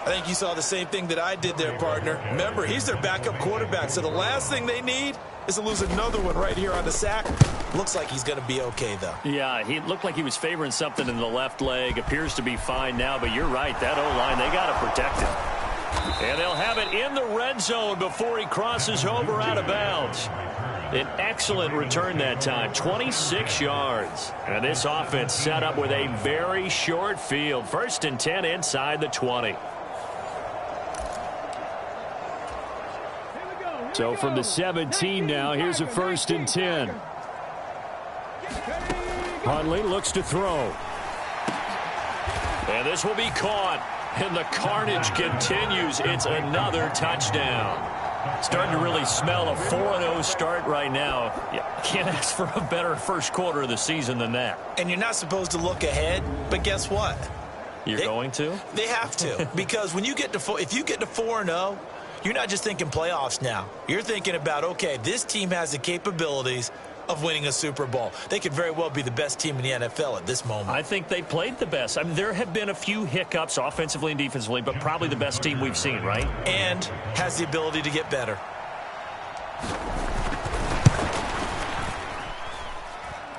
I think you saw the same thing that I did there, partner. Remember, he's their backup quarterback, so the last thing they need is to lose another one right here on the sack. Looks like he's going to be okay, though. Yeah, he looked like he was favoring something in the left leg. Appears to be fine now, but you're right. That O-line, they got to protect him. And they'll have it in the red zone before he crosses over out of bounds. An excellent return that time, 26 yards. And this offense set up with a very short field. 1st and 10 inside the 20. So from the 17 now, here's a 1st and 10. Huntley looks to throw. And this will be caught. And the carnage continues. It's another touchdown. Starting to really smell a 4-0 start right now. You can't ask for a better first quarter of the season than that. And you're not supposed to look ahead, but guess what? You're going to? They have to. Because when you get to if you get to 4-0, you're not just thinking playoffs now. You're thinking about, okay, this team has the capabilities of winning a Super Bowl. They could very well be the best team in the NFL at this moment. I think they played the best. I mean, there have been a few hiccups offensively and defensively, but probably the best team we've seen, right? And has the ability to get better.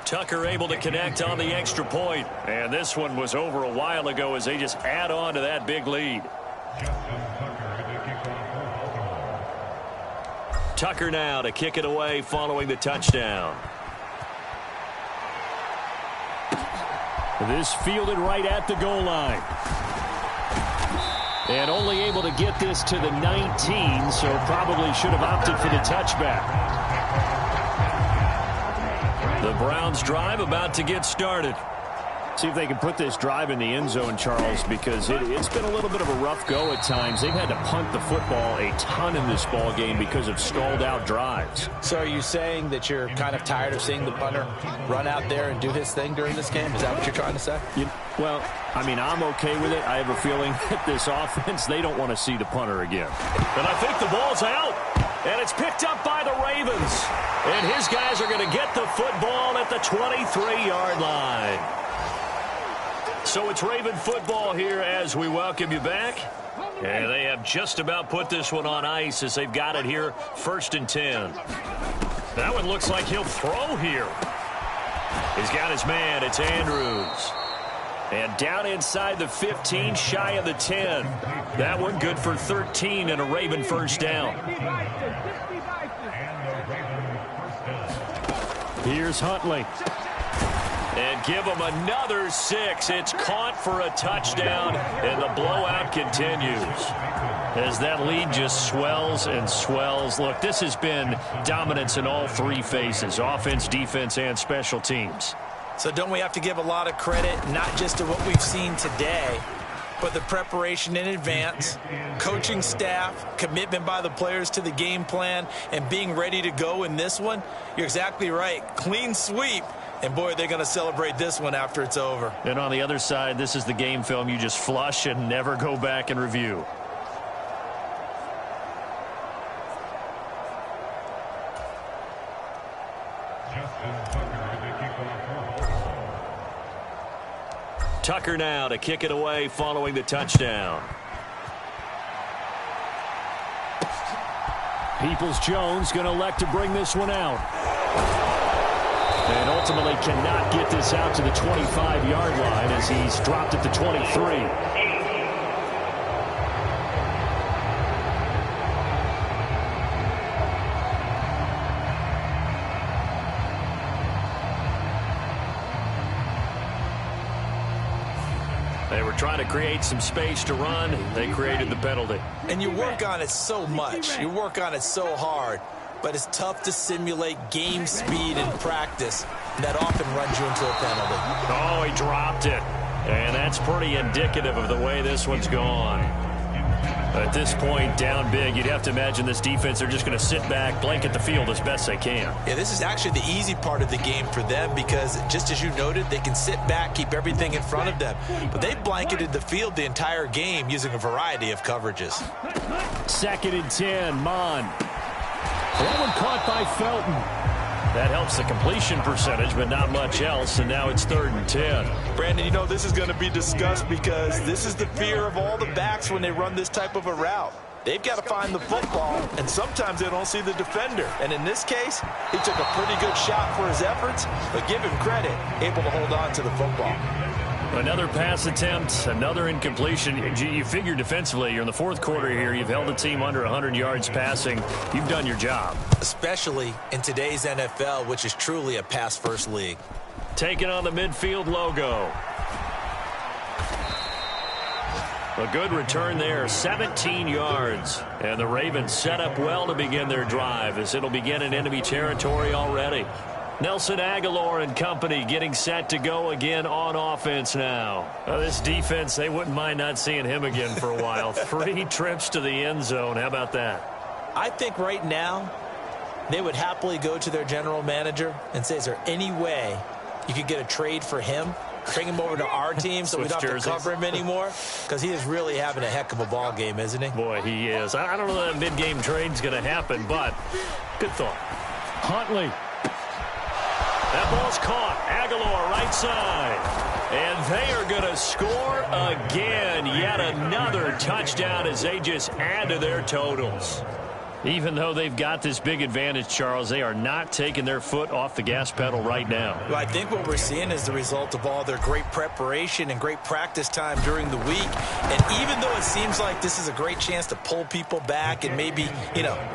Tucker able to connect on the extra point. And this one was over a while ago as they just add on to that big lead. Tucker now to kick it away following the touchdown. This fielded right at the goal line. And only able to get this to the 19, so probably should have opted for the touchback. The Browns drive about to get started. See if they can put this drive in the end zone, Charles, because it's been a little bit of a rough go at times. They've had to punt the football a ton in this ball game because of stalled out drives. So are you saying that you're kind of tired of seeing the punter run out there and do his thing during this game? Is that what you're trying to say? Well, I mean, I'm okay with it. I have a feeling that this offense, they don't want to see the punter again. And I think the ball's out. And it's picked up by the Ravens. And his guys are going to get the football at the 23-yard line. So it's Raven football here as we welcome you back. And they have just about put this one on ice as they've got it here, 1st and 10. That one looks like he'll throw here. He's got his man. It's Andrews. And down inside the 15, shy of the 10. That one good for 13 and a Raven first down. Here's Huntley. And give them another 6. It's caught for a touchdown, and the blowout continues. As that lead just swells and swells. Look, this has been dominance in all three phases, offense, defense, and special teams. So don't we have to give a lot of credit, not just to what we've seen today, but the preparation in advance, coaching staff, commitment by the players to the game plan, and being ready to go in this one? You're exactly right. Clean sweep. And, boy, they're going to celebrate this one after it's over. And on the other side, this is the game film you just flush and never go back and review. Tucker now to kick it away following the touchdown. Peoples-Jones going to elect to bring this one out. And ultimately cannot get this out to the 25-yard line as he's dropped at the 23. They were trying to create some space to run. They created the penalty. And you work on it so much. You work on it so hard. But it's tough to simulate game speed in practice. That often runs you into a penalty. Oh, he dropped it. And that's pretty indicative of the way this one's gone. At this point, down big, you'd have to imagine this defense, they're just going to sit back, blanket the field as best they can. Yeah, this is actually the easy part of the game for them because, just as you noted, they can sit back, keep everything in front of them. But they blanketed the field the entire game using a variety of coverages. 2nd and 10, Mon. That one caught by Felton. That helps the completion percentage, but not much else, and now it's 3rd and 10. Brandon, you know this is going to be discussed because this is the fear of all the backs when they run this type of a route. They've got to find the football, and sometimes they don't see the defender. And in this case, he took a pretty good shot for his efforts, but give him credit, able to hold on to the football. Another pass attempt, another incompletion. You figure defensively, you're in the 4th quarter here. You've held a team under 100 yards passing. You've done your job. Especially in today's NFL, which is truly a pass-first league. Taking on the midfield logo. A good return there, 17 yards. And the Ravens set up well to begin their drive as it'll begin in enemy territory already. Nelson Aguilar and company getting set to go again on offense now. This defense, they wouldn't mind not seeing him again for a while. 3 trips to the end zone. How about that? I think right now they would happily go to their general manager and say, is there any way you could get a trade for him? Bring him over to our team so we don't have to cover him anymore? Because he is really having a heck of a ball game, isn't he? Boy, he is. I don't know that mid-game trade's going to happen, but good thought. Huntley. That ball's caught. Aguilar right side. And they are going to score again. Yet another touchdown as they just add to their totals. Even though they've got this big advantage, Charles, they are not taking their foot off the gas pedal right now. Well, I think what we're seeing is the result of all their great preparation and great practice time during the week. And even though it seems like this is a great chance to pull people back and maybe,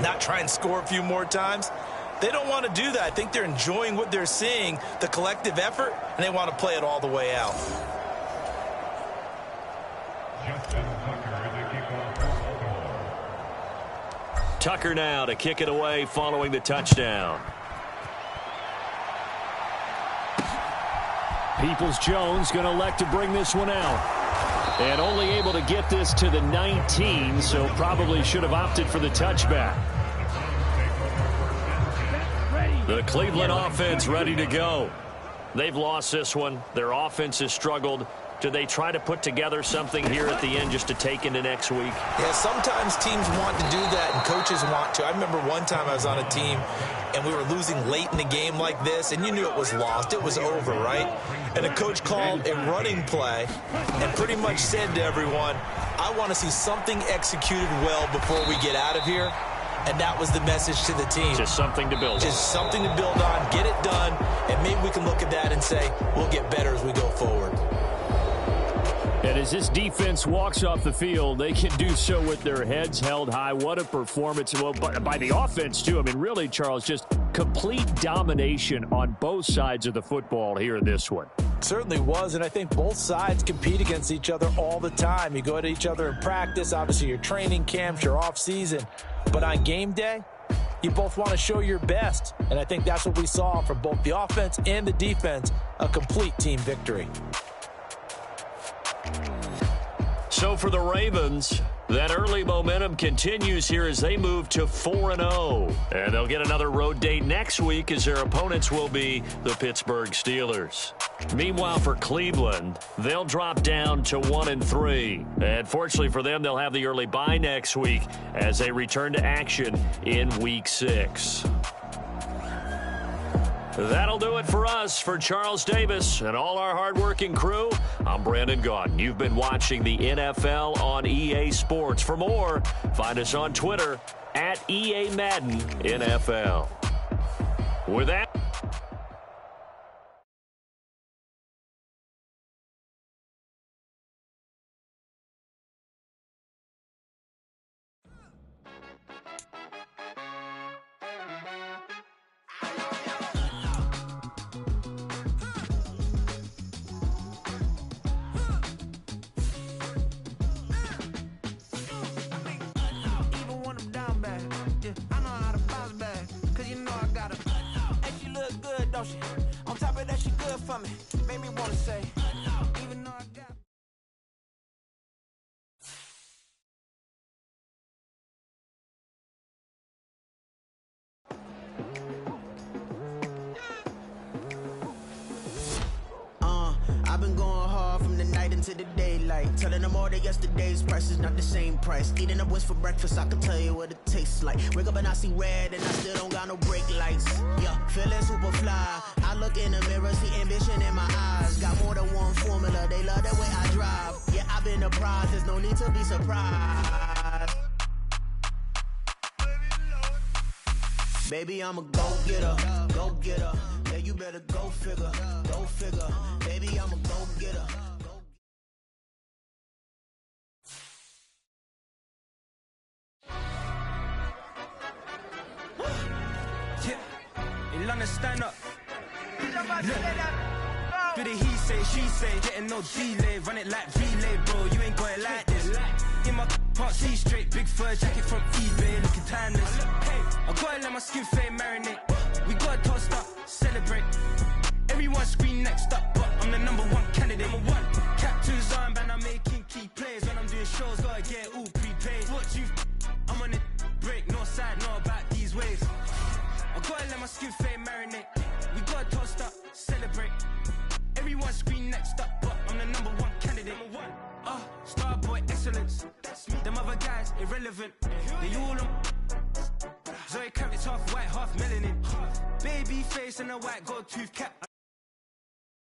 not try and score a few more times, they don't want to do that. I think they're enjoying what they're seeing, the collective effort, and they want to play it all the way out. Tucker now to kick it away following the touchdown. Peoples-Jones going to elect to bring this one out. And only able to get this to the 19, so probably should have opted for the touchback. The Cleveland offense ready to go. They've lost this one. Their offense has struggled. Do they try to put together something here at the end just to take into next week? Yeah, sometimes teams want to do that and coaches want to. I remember one time I was on a team and we were losing late in the game like this, and you knew it was lost. It was over, right? And a coach called a running play and pretty much said to everyone, I want to see something executed well before we get out of here. And that was the message to the team. Just something to build on. Just something to build on, get it done, and maybe we can look at that and say, we'll get better as we go forward. And as this defense walks off the field, they can do so with their heads held high. What a performance. Well, by the offense, too. I mean, really, Charles, just complete domination on both sides of the football here in this one. Certainly was, and I think both sides compete against each other all the time. You go at each other in practice, obviously your training camps, your off season. But on game day, you both want to show your best. And I think that's what we saw from both the offense and the defense, a complete team victory. So for the Ravens, that early momentum continues here as they move to 4-0. And they'll get another road date next week as their opponents will be the Pittsburgh Steelers. Meanwhile, for Cleveland, they'll drop down to 1-3. And fortunately for them, they'll have the early bye next week as they return to action in Week 6. That'll do it for us. For Charles Davis and all our hardworking crew, I'm Brandon Gaudin. You've been watching the NFL on EA Sports. For more, find us on Twitter at EA Madden NFL. With that, night into the daylight. Telling them all that yesterday's price is not the same price. Eating up wings for breakfast, I can tell you what it tastes like. Wake up and I see red and I still don't got no brake lights. Yeah, feeling super fly. I look in the mirror, see ambition in my eyes. Got more than one formula, they love the way I drive. Yeah, I've been apprised, there's no need to be surprised. Baby, I'm a go-getter, go-getter. Yeah, you better go figure, go figure. Baby, I'm a go-getter. Yeah, in London, stand up. Do the he say, she say, getting no delay, run it like relay, bro. You ain't got it like this. In my can't see straight, big fur jacket from eBay, looking timeless. Hey, I gotta let my skin fade marinate. We gotta toast up, celebrate. Everyone scream next up, but I'm the #1 candidate. #1. Captain's armband, I'm making key plays. When I'm doing shows, gotta get all prepaid. What you? I'm on it, break, no side, know about these waves. I gotta let my skin fade marinate. We gotta toast up, celebrate. Everyone scream next up, but I'm the #1 candidate. Starboy excellence. Them other guys irrelevant. They all on. Zoe Kravitz half white, half melanin. Baby face and a white gold tooth cap.